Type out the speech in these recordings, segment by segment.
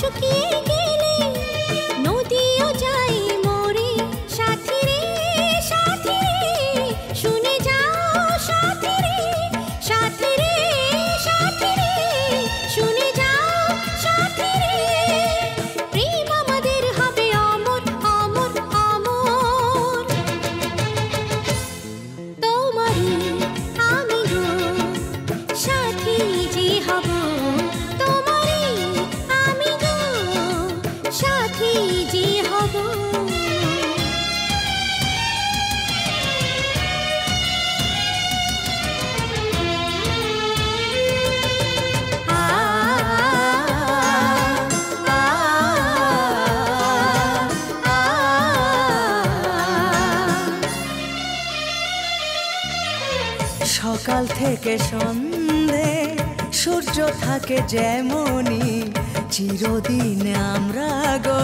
শুকিয়ে গেলে নদীও যাই মরে। সাথী রে সাথী রে শুনে যাও, সাথী রে সাথী রে সাথী রে শুনে যাও, সাথী রে প্রেম আমাদের হবে অমর অমর অমর। তোমারই আমি গো সাথী যে হব, তোমারই আমি গো সাথী যে হব। সকাল থেকে সন্ধে সূর্য থাকে যেমনি, চিরদিন আমরা গো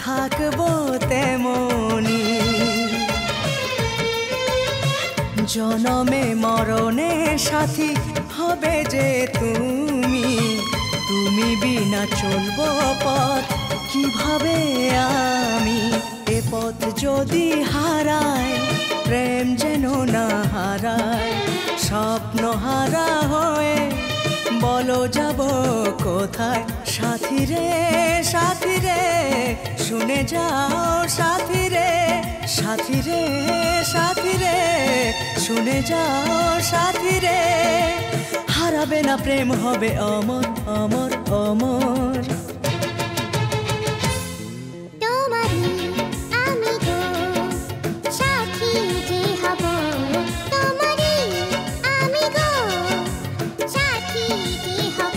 থাকবো তেমনি। জনমে মরণে সাথী হবে যে তুমি, তুমি বিনা চলবো পথ কিভাবে আমি। এ পথ যদি হারায় প্রেম যেন না হারায়, স্বপ্ন হারা হয়ে বলো যাব কোথায়। সাথী রে সাথী রে শুনে যাও, সাথী রে সাথী রে সাথী রে শুনে যাও, সাথী রে হারাবে না প্রেম হবে অমর অমর অমর। তোমারই আমি গো সাথী যে হব, তোমারই আমি গো সাথী যে হব।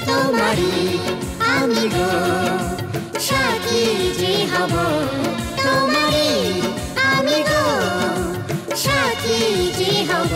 তোমারই আমি গো সাথী যে হব, তোমারই আমি গো সাথী যে হব।